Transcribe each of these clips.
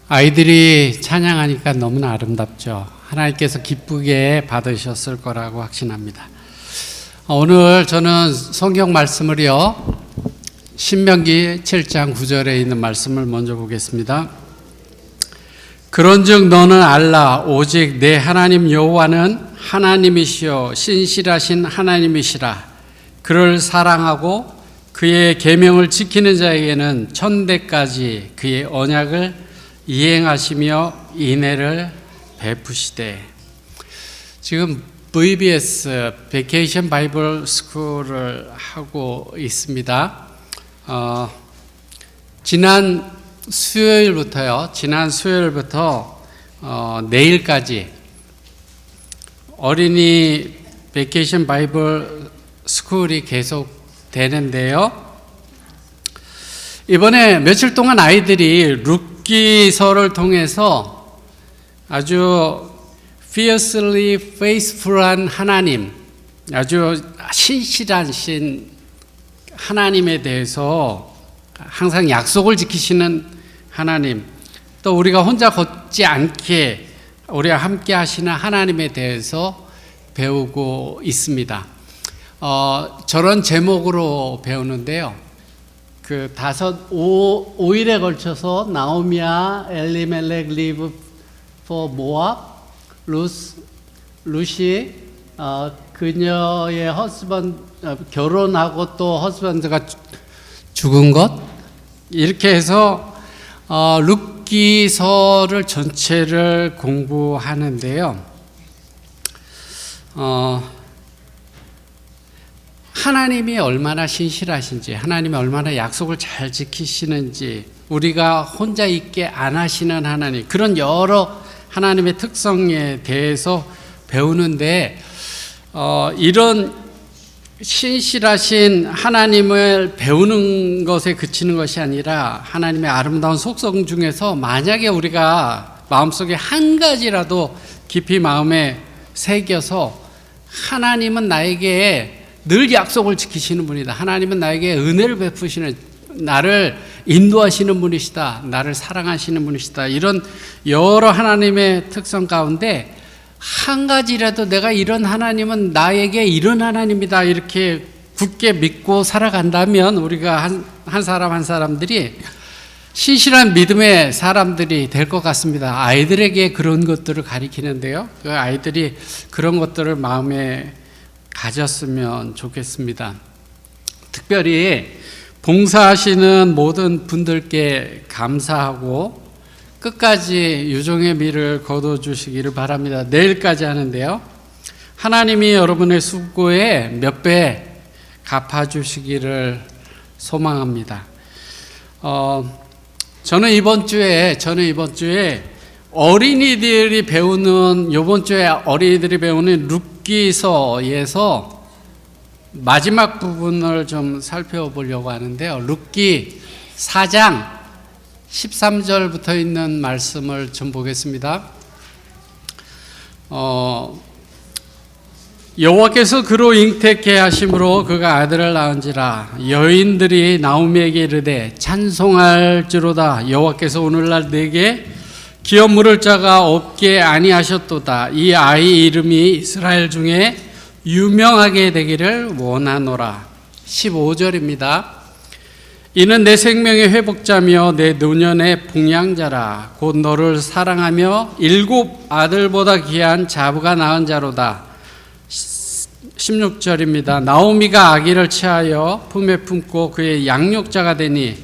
아이들이 찬양하니까 너무나 아름답죠. 하나님께서 기쁘게 받으셨을 거라고 확신합니다. 오늘 저는 성경 말씀을요, 신명기 7장 9절에 있는 말씀을 먼저 보겠습니다. 그런즉 너는 알라 오직 내 하나님 여호와는 하나님이시요 신실하신 하나님이시라. 그를 사랑하고 그의 계명을 지키는 자에게는 천대까지 그의 언약을 이행하시며 인애를 베푸시되. 지금 VBS 베케이션 바이블 스쿨을 하고 있습니다. 지난 수요일부터 내일까지 어린이 베케이션 바이블 스쿨이 계속 되는데요. 이번에 며칠 동안 아이들이 룻기서를 통해서 아주 fiercely faithful한 하나님, 아주 신실하신 하나님에 대해서 항상 약속을 지키시는 하나님, 또 우리가 혼자 걷지 않게 우리와 함께 하시는 하나님에 대해서 배우고 있습니다. 저런 제목으로 배우는데요. 그 5일에 걸쳐서 나오미와 엘리멜렉 live for 모압, 루시 그녀의 결혼하고 또 허스밴드가 죽은 것, 이렇게 해서 룻기서를 전체를 공부하는데요. 하나님이 얼마나 신실하신지, 하나님이 얼마나 약속을 잘 지키시는지, 우리가 혼자 있게 안 하시는 하나님, 그런 여러 하나님의 특성에 대해서 배우는데, 이런 신실하신 하나님을 배우는 것에 그치는 것이 아니라 하나님의 아름다운 속성 중에서 만약에 우리가 마음속에 한 가지라도 깊이 마음에 새겨서, 하나님은 나에게 늘 약속을 지키시는 분이다, 하나님은 나에게 은혜를 베푸시는, 나를 인도하시는 분이시다, 나를 사랑하시는 분이시다, 이런 여러 하나님의 특성 가운데 한 가지라도 내가 이런 하나님은 나에게 이런 하나님이다, 이렇게 굳게 믿고 살아간다면 우리가 한 사람 한 사람들이 신실한 믿음의 사람들이 될 것 같습니다. 아이들에게 그런 것들을 가리키는데요, 그 아이들이 그런 것들을 마음에 가졌으면 좋겠습니다. 특별히 봉사하시는 모든 분들께 감사하고 끝까지 유종의 미를 거둬주시기를 바랍니다. 내일까지 하는데요, 하나님이 여러분의 수고에 몇 배 갚아주시기를 소망합니다. 저는 이번 주에 어린이들이 배우는, 이번 주에 어린이들이 배우는 룻기서에서 마지막 부분을 좀 살펴보려고 하는데요. 룻기 4장 13절부터 있는 말씀을 좀 보겠습니다. 여호와께서 그로 잉태케 하심으로 그가 아들을 낳은지라. 여인들이 나오미에게 이르되 찬송할지로다. 여호와께서 오늘날 내게 기업 물을 자가 없게 아니하셨도다. 이 아이 이름이 이스라엘 중에 유명하게 되기를 원하노라. 15절입니다. 이는 내 생명의 회복자며 내 노년의 봉양자라. 곧 너를 사랑하며 7 아들보다 귀한 자부가 낳은 자로다. 16절입니다. 나오미가 아기를 취하여 품에 품고 그의 양육자가 되니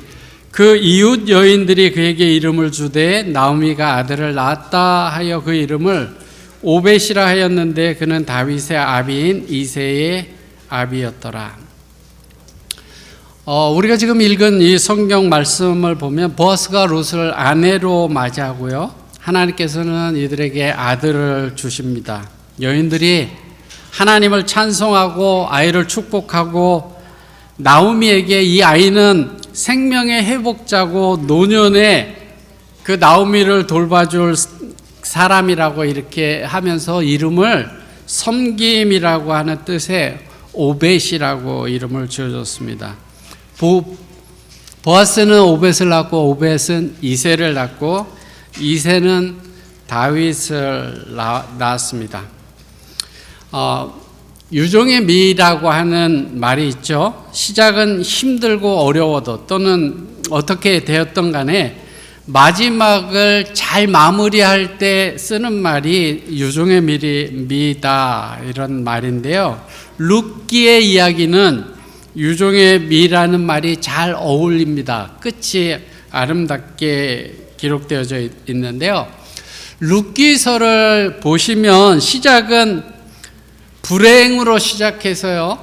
그 이웃 여인들이 그에게 이름을 주되 나오미가 아들을 낳았다 하여 그 이름을 오벳이라 하였는데 그는 다윗의 아비인 이새의 아비였더라. 우리가 지금 읽은 이 성경 말씀을 보면 보아스가 룻을 아내로 맞이하고요, 하나님께서는 이들에게 아들을 주십니다. 여인들이 하나님을 찬송하고 아이를 축복하고, 나오미에게 이 아이는 생명의 회복자고 노년에 그 나오미를 돌봐줄 사람이라고 이렇게 하면서 이름을 섬김이라고 하는 뜻의 오벳이라고 이름을 지어줬습니다. 보아스는 오벳을 낳고 오벳은 이새를 낳고 이새는 다윗을 낳았습니다. 유종의 미라고 하는 말이 있죠. 시작은 힘들고 어려워도 또는 어떻게 되었던 간에 마지막을 잘 마무리할 때 쓰는 말이 유종의 미다 이런 말인데요. 룻기의 이야기는 유종의 미라는 말이 잘 어울립니다. 끝이 아름답게 기록되어져 있는데요. 룻기서를 보시면 시작은 불행으로 시작해서요,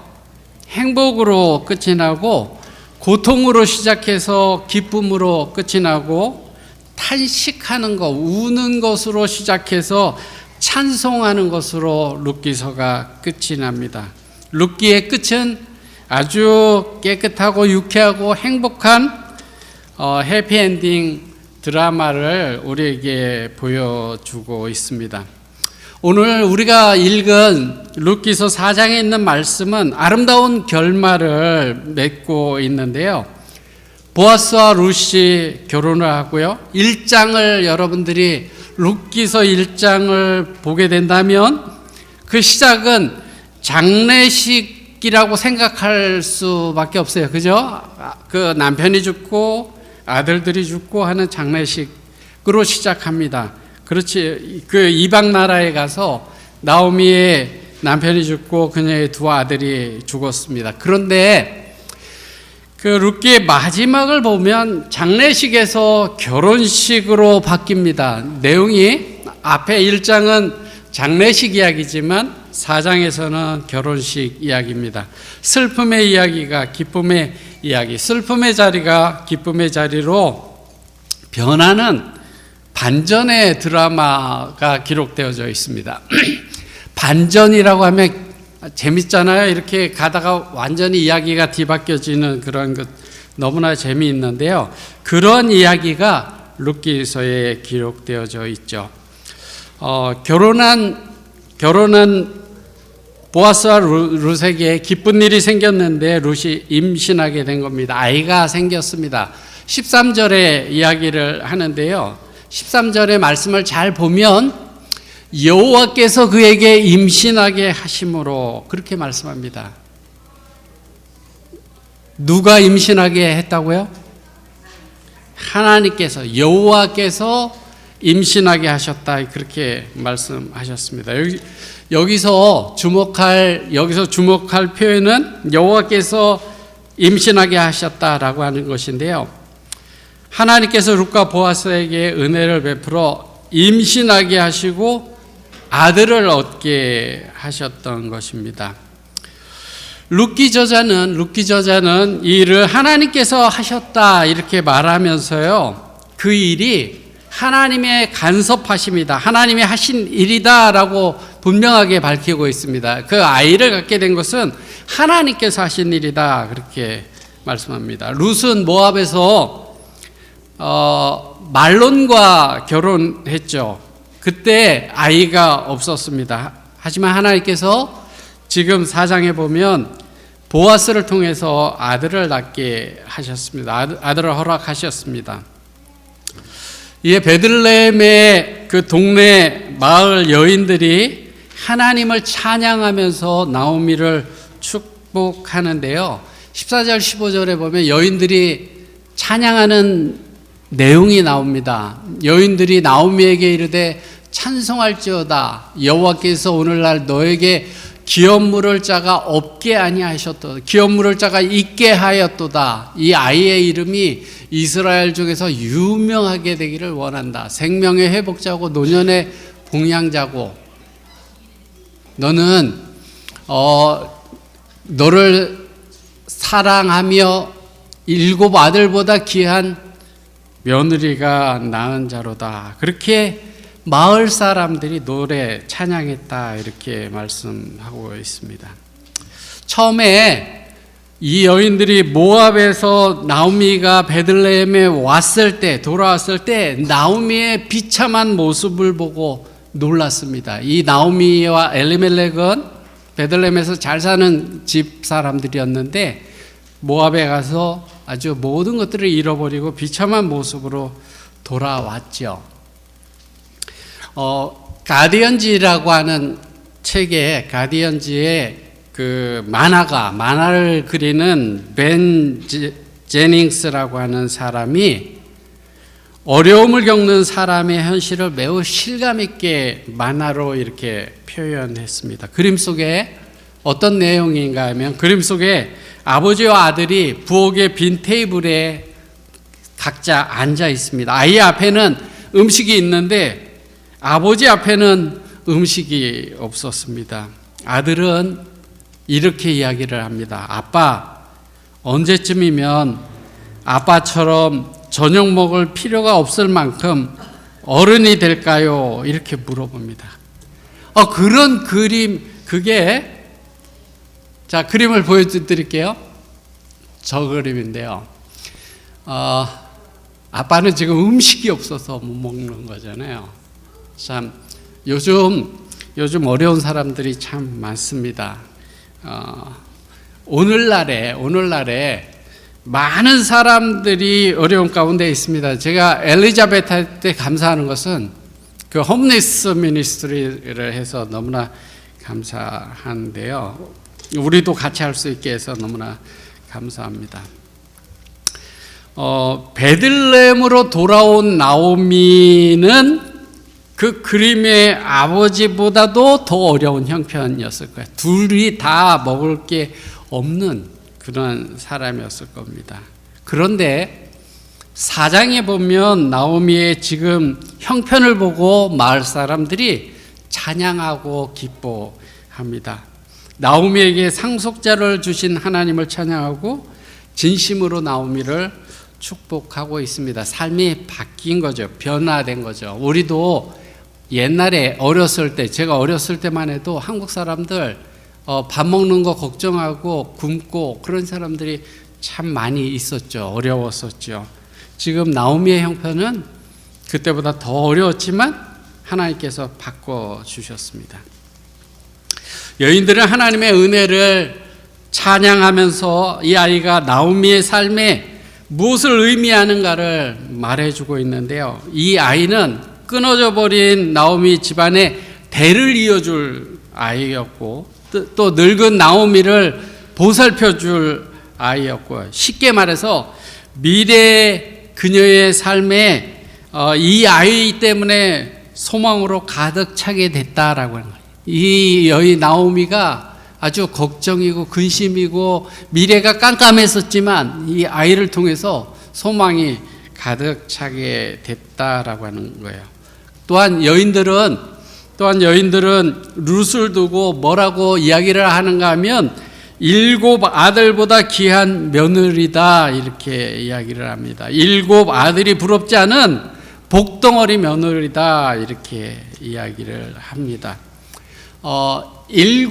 행복으로 끝이 나고, 고통으로 시작해서 기쁨으로 끝이 나고, 탄식하는 것, 우는 것으로 시작해서 찬송하는 것으로 룻기서가 끝이 납니다. 룻기의 끝은 아주 깨끗하고 유쾌하고 행복한 해피엔딩 드라마를 우리에게 보여주고 있습니다. 오늘 우리가 읽은 룻기서 4장에 있는 말씀은 아름다운 결말을 맺고 있는데요. 보아스와 룻이 결혼을 하고요. 1장을 여러분들이 룻기서 1장을 보게 된다면 그 시작은 장례식이라고 생각할 수밖에 없어요. 그죠? 그 남편이 죽고 아들들이 죽고 하는 장례식으로 시작합니다. 그렇지, 그 이방 나라에 가서 나오미의 남편이 죽고 그녀의 두 아들이 죽었습니다. 그런데 그 룻기의 마지막을 보면 장례식에서 결혼식으로 바뀝니다. 내용이 앞에 1장은 장례식 이야기지만 4장에서는 결혼식 이야기입니다. 슬픔의 이야기가 기쁨의 이야기, 슬픔의 자리가 기쁨의 자리로 변하는 반전의 드라마가 기록되어져 있습니다. 반전이라고 하면 재밌잖아요. 이렇게 가다가 완전히 이야기가 뒤바뀌어지는 그런 것 너무나 재미있는데요. 그런 이야기가 룻기서에 기록되어져 있죠. 결혼한 보아스와 룻에게 기쁜 일이 생겼는데 룻이 임신하게 된 겁니다. 아이가 생겼습니다. 13절에 이야기를 하는데요. 13절의 말씀을 잘 보면 여호와께서 그에게 임신하게 하심으로 그렇게 말씀합니다. 누가 임신하게 했다고요? 하나님께서, 여호와께서 임신하게 하셨다, 그렇게 말씀하셨습니다. 여기서 주목할 표현은 여호와께서 임신하게 하셨다라고 하는 것인데요. 하나님께서 룻과 보아스에게 은혜를 베풀어 임신하게 하시고 아들을 얻게 하셨던 것입니다. 룻기 저자는 이 일을 하나님께서 하셨다 이렇게 말하면서요, 그 일이 하나님의 간섭하심이다, 하나님이 하신 일이다라고 분명하게 밝히고 있습니다. 그 아이를 갖게 된 것은 하나님께서 하신 일이다 그렇게 말씀합니다. 룻은 모압에서 말론과 결혼했죠. 그때 아이가 없었습니다. 하지만 하나님께서 지금 4장에 보면 보아스를 통해서 아들을 낳게 하셨습니다. 아들을 허락하셨습니다. 이에 베들레헴의 그 동네 마을 여인들이 하나님을 찬양하면서 나오미를 축복하는데요. 14절 15절에 보면 여인들이 찬양하는 내용이 나옵니다. 여인들이 나오미에게 이르되 찬송할지어다, 여호와께서 오늘날 너에게 기업물을 자가 없게 아니하셨도다, 기업물을 자가 있게 하였도다. 이 아이의 이름이 이스라엘 중에서 유명하게 되기를 원한다. 생명의 회복자고 노년의 봉양자고, 너는 너를 사랑하며 7 아들보다 귀한 며느리가 낳은 자로다. 그렇게 마을 사람들이 노래 찬양했다 이렇게 말씀하고 있습니다. 처음에 이 여인들이 모압에서 나오미가 베들레헴에 돌아왔을 때 나오미의 비참한 모습을 보고 놀랐습니다. 이 나오미와 엘리멜렉은 베들레헴에서 잘 사는 집 사람들이었는데 모압에 가서 아주 모든 것들을 잃어버리고 비참한 모습으로 돌아왔죠. 가디언지라고 하는 책에 가디언지의 그 만화를 그리는 벤 제닝스라고 하는 사람이 어려움을 겪는 사람의 현실을 매우 실감 있게 만화로 이렇게 표현했습니다. 그림 속에 어떤 내용인가 하면 그림 속에 아버지와 아들이 부엌의 빈 테이블에 각자 앉아 있습니다. 아이 앞에는 음식이 있는데 아버지 앞에는 음식이 없었습니다. 아들은 이렇게 이야기를 합니다. 아빠, 언제쯤이면 아빠처럼 저녁 먹을 필요가 없을 만큼 어른이 될까요? 이렇게 물어봅니다. 그런 그림, 자, 그림을 보여드릴게요. 저 그림인데요. 아빠는 지금 음식이 없어서 못 먹는 거잖아요. 참, 요즘 어려운 사람들이 참 많습니다. 오늘날에 많은 사람들이 어려운 가운데 있습니다. 제가 엘리자베트 때 감사하는 것은 그 홈리스 미니스트리를 해서 너무나 감사한데요. 우리도 같이 할 수 있게 해서 너무나 감사합니다. 베들레헴으로 돌아온 나오미는 그 그림의 아버지보다도 더 어려운 형편이었을 거예요. 둘이 다 먹을 게 없는 그런 사람이었을 겁니다. 그런데 4장에 보면 나오미의 지금 형편을 보고 마을 사람들이 찬양하고 기뻐합니다. 나오미에게 상속자를 주신 하나님을 찬양하고 진심으로 나오미를 축복하고 있습니다. 삶이 바뀐 거죠. 변화된 거죠. 우리도 옛날에 제가 어렸을 때만 해도 한국 사람들 밥 먹는 거 걱정하고 굶고 그런 사람들이 참 많이 있었죠. 어려웠었죠. 지금 나오미의 형편은 그때보다 더 어려웠지만 하나님께서 바꿔주셨습니다. 여인들은 하나님의 은혜를 찬양하면서 이 아이가 나오미의 삶에 무엇을 의미하는가를 말해주고 있는데요. 이 아이는 끊어져 버린 나오미 집안의 대를 이어줄 아이였고 또 늙은 나오미를 보살펴줄 아이였고 쉽게 말해서 미래 그녀의 삶에 이 아이 때문에 소망으로 가득 차게 됐다라고 하는 거예요. 이 여인 나오미가 아주 걱정이고 근심이고 미래가 깜깜했었지만 이 아이를 통해서 소망이 가득 차게 됐다라고 하는 거예요. 또한 여인들은 룻을 두고 뭐라고 이야기를 하는가 하면 7 아들보다 귀한 며느리다 이렇게 이야기를 합니다. 7 아들이 부럽지 않은 복덩어리 며느리다 이렇게 이야기를 합니다. 7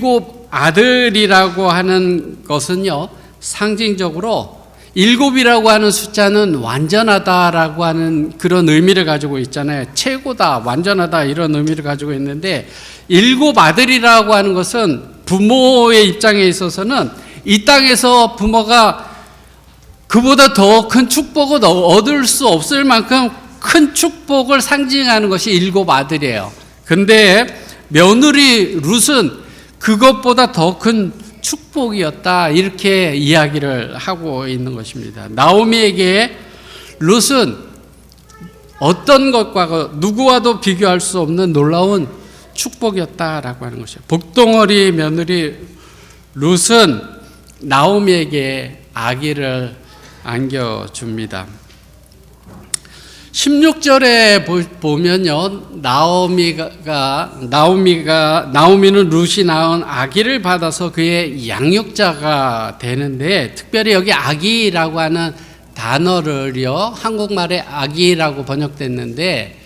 아들이라고 하는 것은요, 상징적으로 7이라고 하는 숫자는 완전하다라고 하는 그런 의미를 가지고 있잖아요. 최고다, 완전하다 이런 의미를 가지고 있는데 7 아들이라고 하는 것은 부모의 입장에 있어서는 이 땅에서 부모가 그보다 더 큰 축복을 얻을 수 없을 만큼 큰 축복을 상징하는 것이 7 아들이에요. 근데 며느리 룻은 그것보다 더 큰 축복이었다 이렇게 이야기를 하고 있는 것입니다. 나오미에게 룻은 어떤 것과 누구와도 비교할 수 없는 놀라운 축복이었다라고 하는 것이에요. 복덩어리 며느리 룻은 나오미에게 아기를 안겨줍니다. 16절에 보면요, 나오미는 룻이 낳은 아기를 받아서 그의 양육자가 되는데, 특별히 여기 아기라고 하는 단어를요, 한국말에 아기라고 번역됐는데,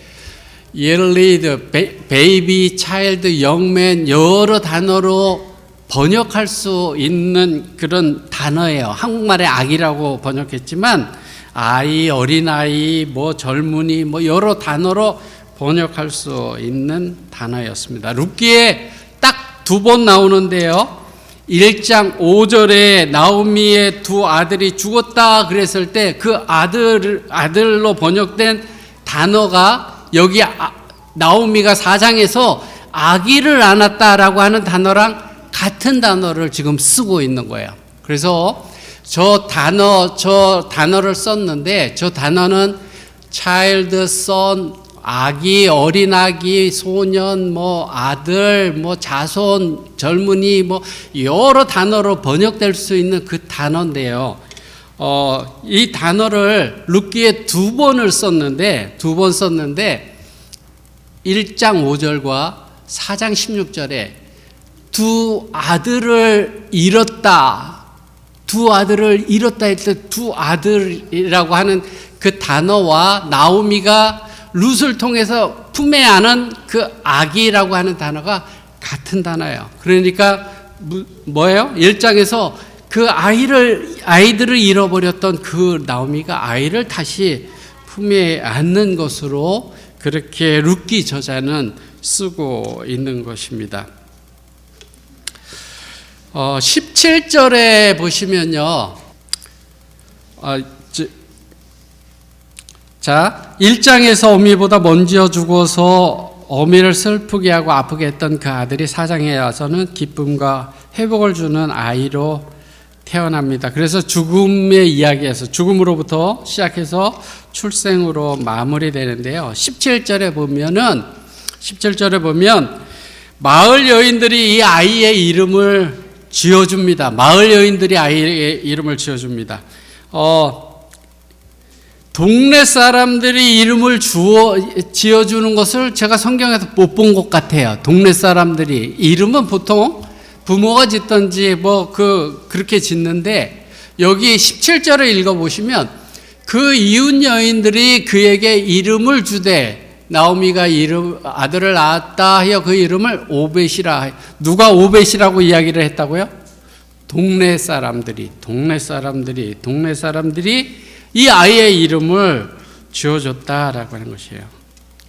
예럴리드, 베이비, 차일드, 영맨 여러 단어로 번역할 수 있는 그런 단어예요. 한국말에 아기라고 번역했지만 아이, 어린아이, 젊은이, 여러 단어로 번역할 수 있는 단어였습니다. 룻기에 딱 2번 나오는데요. 1장 5절에 나오미의 2 아들이 죽었다 그랬을 때 그 아들로 번역된 단어가 여기 나오미가 4장에서 아기를 낳았다라고 하는 단어랑 같은 단어를 지금 쓰고 있는 거예요. 그래서 저 단어를 썼는데, 저 단어는 child, son, 아기, 어린아기, 소년, 아들, 자손, 젊은이, 여러 단어로 번역될 수 있는 그 단어인데요. 이 단어를 룻기에 두 번 썼는데 1장 5절과 4장 16절에 두 아들을 잃었다 할 때 두 아들이라고 하는 그 단어와 나오미가 룻을 통해서 품에 안은 그 아기라고 하는 단어가 같은 단어예요. 그러니까 뭐예요? 1장에서 그 아이들을 잃어버렸던 그 나오미가 아이를 다시 품에 안는 것으로 그렇게 룻기 저자는 쓰고 있는 것입니다. 17절에 보시면요. 자, 1장에서 어미보다 먼저 죽어서 어미를 슬프게 하고 아프게 했던 그 아들이 4장에 와서는 기쁨과 회복을 주는 아이로 태어납니다. 그래서 죽음의 이야기에서 죽음으로부터 시작해서 출생으로 마무리되는데요. 17절에 보면 마을 여인들이 이 아이의 이름을 지어줍니다. 마을 여인들이 아이의 이름을 지어줍니다. 동네 사람들이 이름을 지어주는 것을 제가 성경에서 못 본 것 같아요. 동네 사람들이 이름은 보통 부모가 짓든지 그렇게 짓는데, 여기 17절을 읽어보시면 그 이웃 여인들이 그에게 이름을 주되 나오미가 아들을 낳았다 하여 그 이름을 오벳이라. 누가 오벳이라고 이야기를 했다고요? 동네 사람들이 이 아이의 이름을 지어줬다라고 하는 것이에요.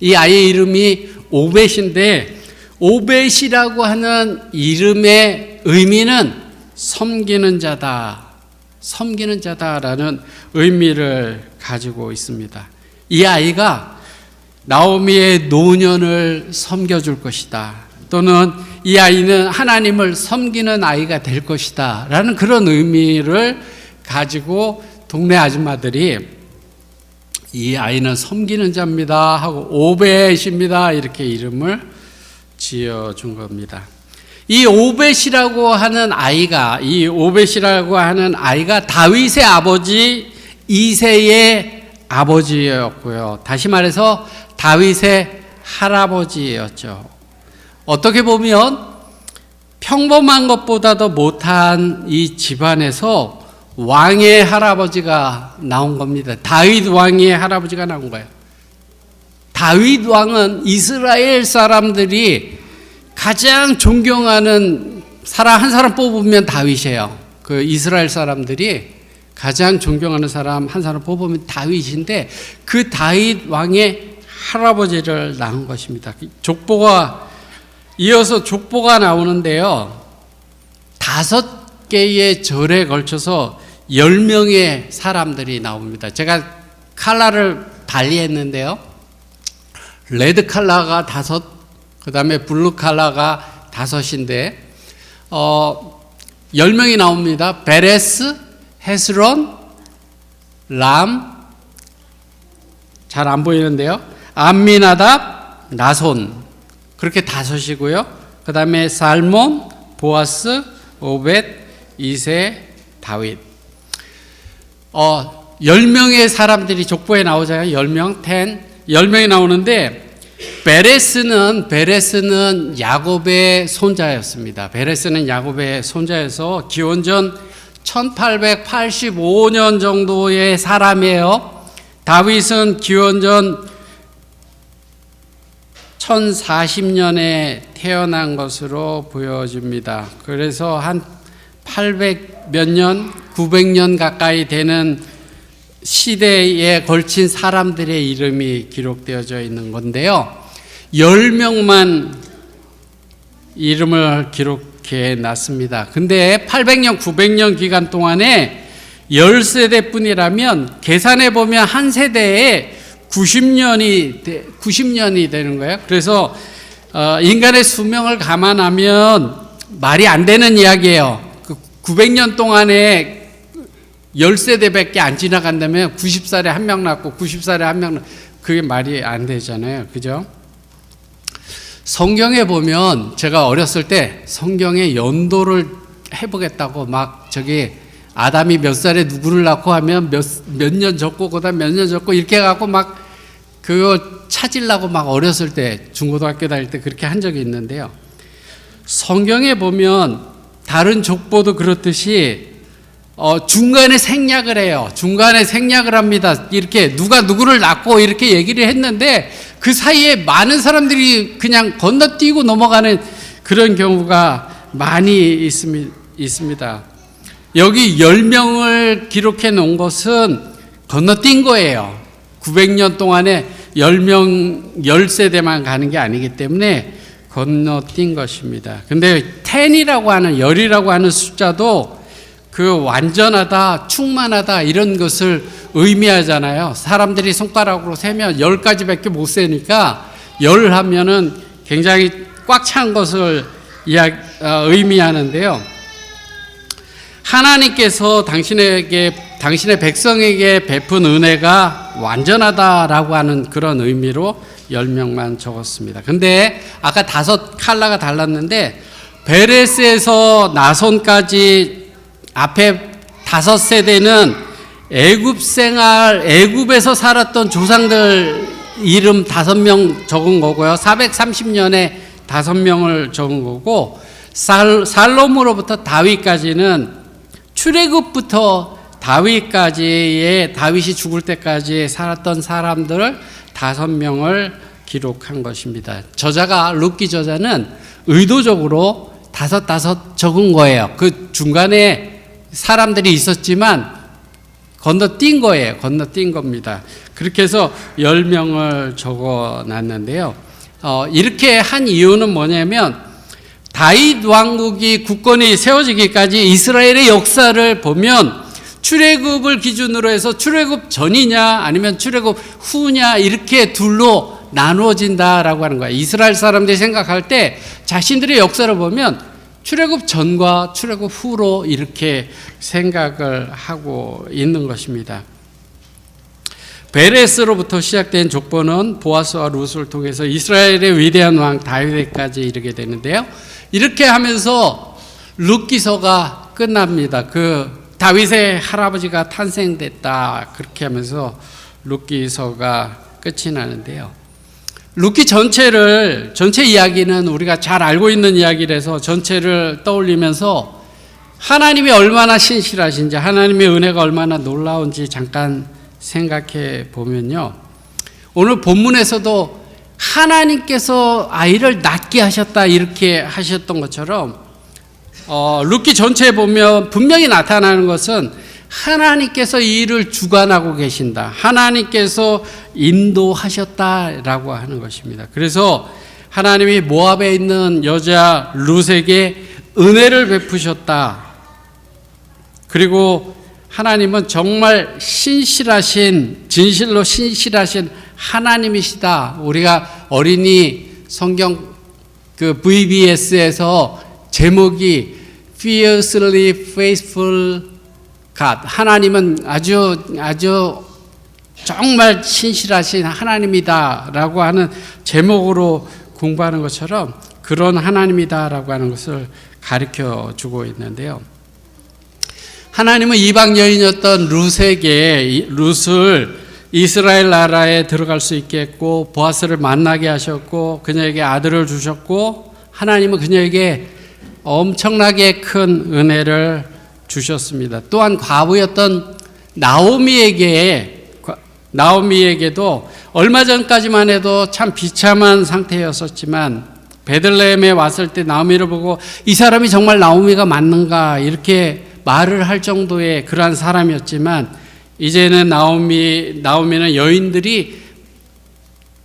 이 아이의 이름이 오벳인데, 오벳이라고 하는 이름의 의미는 섬기는 자다라는 의미를 가지고 있습니다. 이 아이가 나오미의 노년을 섬겨줄 것이다, 또는 이 아이는 하나님을 섬기는 아이가 될 것이다 라는 그런 의미를 가지고 동네 아줌마들이 이 아이는 섬기는 자입니다 하고 오벳입니다 이렇게 이름을 지어준 겁니다. 이 오벳이라고 하는 아이가 다윗의 아버지 이새의 아버지였고요. 다시 말해서 다윗의 할아버지였죠. 어떻게 보면 평범한 것보다도 못한 이 집안에서 왕의 할아버지가 나온 겁니다. 다윗 왕의 할아버지가 나온 거예요. 다윗 왕은 이스라엘 사람들이 가장 존경하는 한 사람 뽑으면 다윗이에요. 그 이스라엘 사람들이 가장 존경하는 사람 한 사람 뽑으면 다윗인데, 그 다윗 왕의 할아버지를 낳은 것입니다. 이어서 족보가 나오는데요. 5개의 절에 걸쳐서 10명의 사람들이 나옵니다. 제가 컬러를 달리했는데요. 레드 컬러가 5, 그 다음에 블루 컬러가 5인데 10명이 나옵니다. 베레스, 헤스론, 람, 잘 안 보이는데요. 암미나답, 나손, 그렇게 5이고요. 그 다음에 살몬, 보아스, 오벳, 이세, 다윗. 10명의 사람들이 족보에 나오잖아요. 10명이 나오는데, 베레스는 야곱의 손자였습니다. 베레스는 야곱의 손자여서 기원전 1885년 정도의 사람이에요. 다윗은 기원전 1040년에 태어난 것으로 보여집니다. 그래서 한 800 몇 년, 900년 가까이 되는 시대에 걸친 사람들의 이름이 기록되어져 있는 건데요. 10명만 이름을 기록해 놨습니다. 근데 800년, 900년 기간 동안에 10세대뿐이라면 계산해 보면 한 세대에 90년이 되는 거예요. 그래서 인간의 수명을 감안하면 말이 안 되는 이야기예요. 900년 동안에 10세대밖에 안 지나간다면 90살에 한 명 낳고 90살에 한 명 낳고 그게 말이 안 되잖아요. 그죠? 성경에 보면 제가 어렸을 때 성경에 연도를 해보겠다고 막 아담이 몇 살에 누구를 낳고 하면 몇 년 적고 그다음 몇 년 적고 이렇게 해갖고 막 그거 찾으려고 막 어렸을 때 중고등학교 다닐 때 그렇게 한 적이 있는데요. 성경에 보면 다른 족보도 그렇듯이 중간에 생략을 해요. 중간에 생략을 합니다. 이렇게 누가 누구를 낳고 이렇게 얘기를 했는데 그 사이에 많은 사람들이 그냥 건너뛰고 넘어가는 그런 경우가 많이 있습니다. 여기 10명을 기록해 놓은 것은 건너뛴 거예요. 900년 동안에 10명, 10세대만 가는 게 아니기 때문에 건너뛴 것입니다. 근데 10이라고 하는, 10이라고 하는 숫자도 그 완전하다, 충만하다 이런 것을 의미하잖아요. 사람들이 손가락으로 세면 10가지밖에 못 세니까 10 하면은 굉장히 꽉 찬 것을 의미하는데요. 하나님께서 당신의 백성에게 베푼 은혜가 완전하다라고 하는 그런 의미로 10명만 적었습니다. 근데 아까 5 컬러가 달랐는데 베레스에서 나손까지 앞에 5세대는 애굽에서 살았던 조상들 이름 5명 적은 거고요. 430년에 5명을 적은 거고 살롬으로부터 다윗까지는 출애굽부터 다윗이 죽을 때까지 살았던 사람들을 5명을 기록한 것입니다. 루키 저자는 의도적으로 5 적은 거예요. 그 중간에 사람들이 있었지만 건너뛴 거예요. 건너뛴 겁니다. 그렇게 해서 10명을 적어 놨는데요. 이렇게 한 이유는 뭐냐면 다윗 왕국이 국권이 세워지기까지 이스라엘의 역사를 보면 출애굽을 기준으로 해서 출애굽 전이냐 아니면 출애굽 후냐 이렇게 둘로 나누어진다라고 하는 거예요. 이스라엘 사람들이 생각할 때 자신들의 역사를 보면 출애굽 전과 출애굽 후로 이렇게 생각을 하고 있는 것입니다. 베레스로부터 시작된 족보는 보아스와 룻을 통해서 이스라엘의 위대한 왕 다윗까지 이르게 되는데요. 이렇게 하면서 룻기서가 끝납니다. 다윗의 할아버지가 탄생됐다 그렇게 하면서 룻기서가 끝이 나는데요. 룻기 전체 이야기는 우리가 잘 알고 있는 이야기라서 전체를 떠올리면서 하나님이 얼마나 신실하신지 하나님의 은혜가 얼마나 놀라운지 잠깐 생각해 보면요. 오늘 본문에서도 하나님께서 아이를 낳게 하셨다 이렇게 하셨던 것처럼 룻기 전체에 보면 분명히 나타나는 것은 하나님께서 이 일을 주관하고 계신다. 하나님께서 인도하셨다라고 하는 것입니다. 그래서 하나님이 모압에 있는 여자 룻에게 은혜를 베푸셨다. 그리고 하나님은 정말 진실로 신실하신 하나님이시다. 우리가 어린이 성경 VBS에서 제목이 Fiercely Faithful God. 하나님은 아주 정말 신실하신 하나님이다라고 하는 제목으로 공부하는 것처럼 그런 하나님이다라고 하는 것을 가르쳐 주고 있는데요. 하나님은 이방 여인이었던 룻을 이스라엘 나라에 들어갈 수 있게 했고 보아스를 만나게 하셨고 그녀에게 아들을 주셨고 하나님은 그녀에게 엄청나게 큰 은혜를 주셨습니다. 또한 과부였던 나오미에게도 얼마 전까지만 해도 참 비참한 상태였었지만 베들레헴에 왔을 때 나오미를 보고 이 사람이 정말 나오미가 맞는가 이렇게 말을 할 정도의 그러한 사람이었지만 이제는 나오미는 여인들이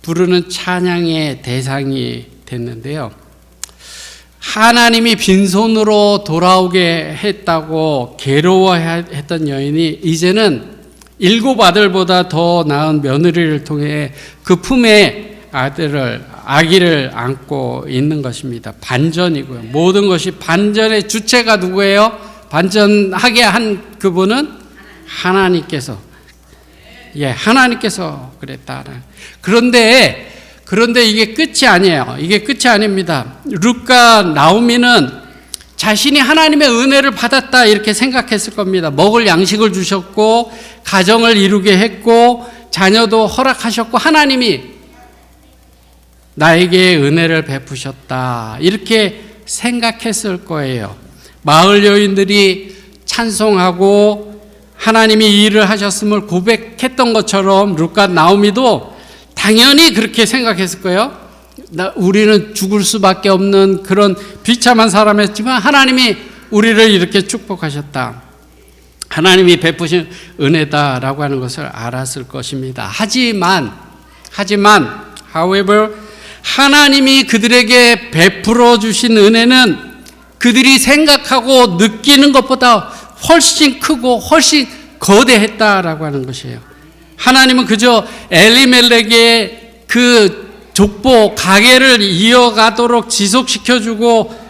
부르는 찬양의 대상이 됐는데요. 하나님이 빈손으로 돌아오게 했다고 괴로워했던 여인이 이제는 7 아들보다 더 나은 며느리를 통해 그 품에 아기를 안고 있는 것입니다. 반전이고요. 모든 것이 반전의 주체가 누구예요? 반전하게 한 그분은 하나님께서. 하나님께서 그랬다. 그런데 이게 끝이 아니에요. 이게 끝이 아닙니다. 룻과 나오미는 자신이 하나님의 은혜를 받았다 이렇게 생각했을 겁니다. 먹을 양식을 주셨고 가정을 이루게 했고 자녀도 허락하셨고 하나님이 나에게 은혜를 베푸셨다 이렇게 생각했을 거예요. 마을 여인들이 찬송하고 하나님이 이 일을 하셨음을 고백했던 것처럼 룻과 나오미도 당연히 그렇게 생각했을 거예요. 우리는 죽을 수밖에 없는 그런 비참한 사람이었지만 하나님이 우리를 이렇게 축복하셨다. 하나님이 베푸신 은혜다라고 하는 것을 알았을 것입니다. 하지만 however 하나님이 그들에게 베풀어 주신 은혜는 그들이 생각하고 느끼는 것보다 훨씬 크고 훨씬 거대했다라고 하는 것이에요. 하나님은 그저 엘리멜렉의 그 족보 가계를 이어가도록 지속시켜주고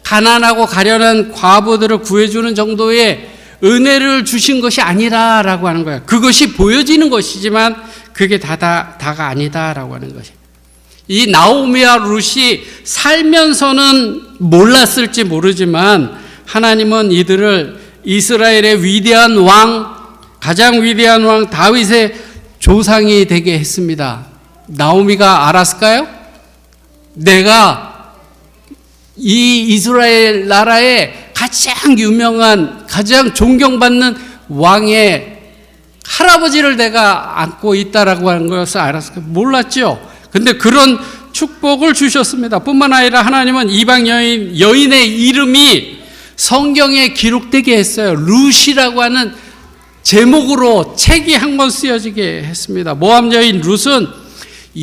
가난하고 가련한 과부들을 구해주는 정도의 은혜를 주신 것이 아니라라고 하는 거예요. 그것이 보여지는 것이지만 그게 다가 아니다라고 하는 것이에요. 이 나오미와 룻이 살면서는 몰랐을지 모르지만 하나님은 이들을 이스라엘의 위대한 왕, 가장 위대한 왕 다윗의 조상이 되게 했습니다. 나오미가 알았을까요? 내가 이 이스라엘 나라의 가장 유명한, 가장 존경받는 왕의 할아버지를 내가 안고 있다라고 하는 것을 알았을까요? 몰랐죠. 근데 그런 축복을 주셨습니다. 뿐만 아니라 하나님은 이방 여인의 이름이 성경에 기록되게 했어요. 룻이라고 하는 제목으로 책이 한 권 쓰여지게 했습니다. 모압 여인 룻은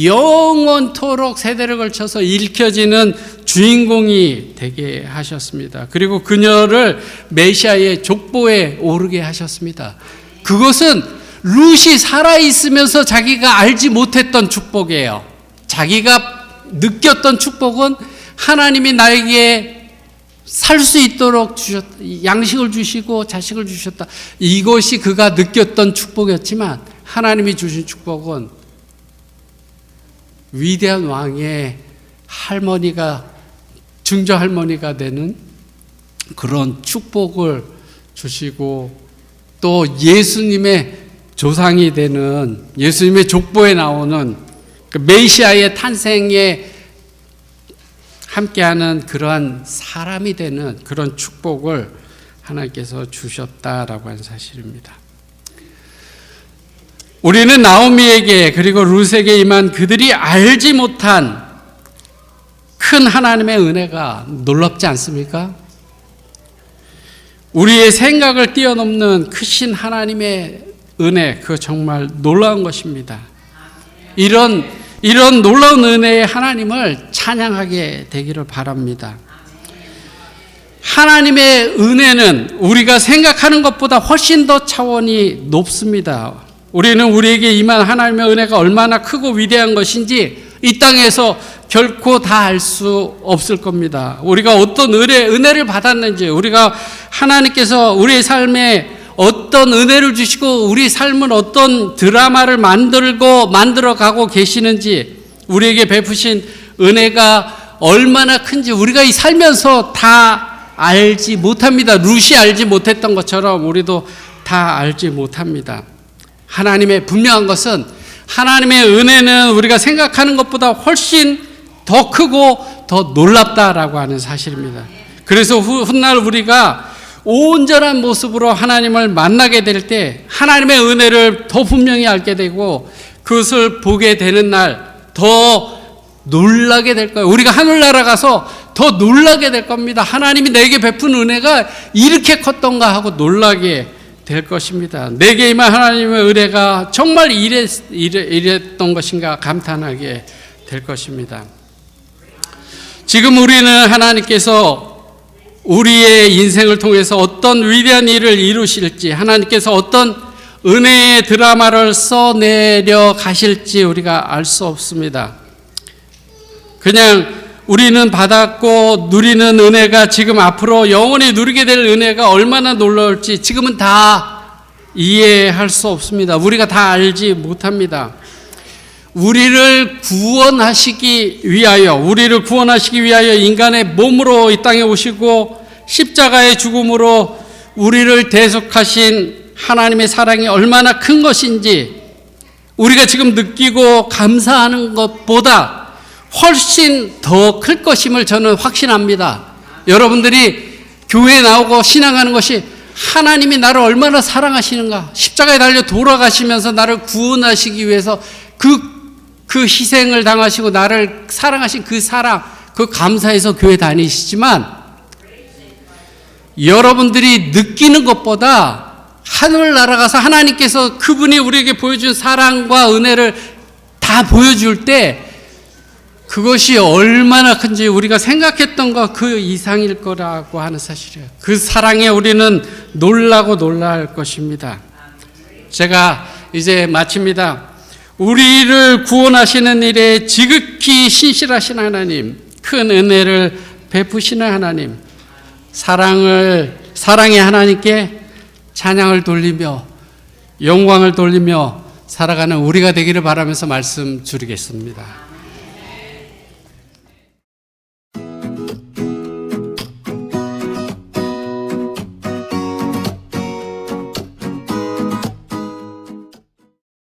영원토록 세대를 걸쳐서 읽혀지는 주인공이 되게 하셨습니다. 그리고 그녀를 메시아의 족보에 오르게 하셨습니다. 그것은 룻이 살아있으면서 자기가 알지 못했던 축복이에요. 자기가 느꼈던 축복은 하나님이 나에게 살 수 있도록 주셨다. 양식을 주시고 자식을 주셨다. 이것이 그가 느꼈던 축복이었지만 하나님이 주신 축복은 위대한 왕의 할머니가, 증조할머니가 되는 그런 축복을 주시고 또 예수님의 조상이 되는, 예수님의 족보에 나오는 그 메시아의 탄생에 함께하는 그러한 사람이 되는 그런 축복을 하나님께서 주셨다라고 하는 사실입니다. 우리는 나오미에게 그리고 룻에게 임한 그들이 알지 못한 큰 하나님의 은혜가 놀랍지 않습니까? 우리의 생각을 뛰어넘는 크신 하나님의 은혜, 그거 정말 놀라운 것입니다. 이런 놀라운 은혜의 하나님을 찬양하게 되기를 바랍니다. 하나님의 은혜는 우리가 생각하는 것보다 훨씬 더 차원이 높습니다. 우리는 우리에게 임한 하나님의 은혜가 얼마나 크고 위대한 것인지 이 땅에서 결코 다 알 수 없을 겁니다. 우리가 어떤 은혜를 받았는지, 우리가 하나님께서 우리의 삶에 어떤 은혜를 주시고 우리 삶은 어떤 드라마를 만들어가고 계시는지, 우리에게 베푸신 은혜가 얼마나 큰지 우리가 이 살면서 다 알지 못합니다. 룻이 알지 못했던 것처럼 우리도 다 알지 못합니다. 하나님의 분명한 것은 하나님의 은혜는 우리가 생각하는 것보다 훨씬 더 크고 더 놀랍다라고 하는 사실입니다. 그래서 훗날 우리가 온전한 모습으로 하나님을 만나게 될 때 하나님의 은혜를 더 분명히 알게 되고 그것을 보게 되는 날 더 놀라게 될 거예요. 우리가 하늘나라 가서 더 놀라게 될 겁니다. 하나님이 내게 베푼 은혜가 이렇게 컸던가 하고 놀라게 될 것입니다. 내게 임한 하나님의 은혜가 정말 이랬던 것인가 감탄하게 될 것입니다. 지금 우리는 하나님께서 우리의 인생을 통해서 어떤 위대한 일을 이루실지, 하나님께서 어떤 은혜의 드라마를 써내려 가실지 우리가 알 수 없습니다. 그냥 우리는 받았고 누리는 은혜가 지금 앞으로 영원히 누리게 될 은혜가 얼마나 놀라울지 지금은 다 이해할 수 없습니다. 우리가 다 알지 못합니다. 우리를 구원하시기 위하여 인간의 몸으로 이 땅에 오시고 십자가의 죽음으로 우리를 대속하신 하나님의 사랑이 얼마나 큰 것인지 우리가 지금 느끼고 감사하는 것보다 훨씬 더 클 것임을 저는 확신합니다. 여러분들이 교회에 나오고 신앙하는 것이 하나님이 나를 얼마나 사랑하시는가, 십자가에 달려 돌아가시면서 나를 구원하시기 위해서 그 희생을 당하시고 나를 사랑하신 그 사랑, 그 감사해서 교회 다니시지만 여러분들이 느끼는 것보다 하늘 날아가서 하나님께서 그분이 우리에게 보여준 사랑과 은혜를 다 보여줄 때 그것이 얼마나 큰지 우리가 생각했던 것 그 이상일 거라고 하는 사실이에요. 그 사랑에 우리는 놀라고 놀라야 할 것입니다. 제가 이제 마칩니다. 우리를 구원하시는 일에 지극히 신실하신 하나님, 큰 은혜를 베푸시는 하나님, 사랑의 하나님께 찬양을 돌리며 영광을 돌리며 살아가는 우리가 되기를 바라면서 말씀 줄이겠습니다.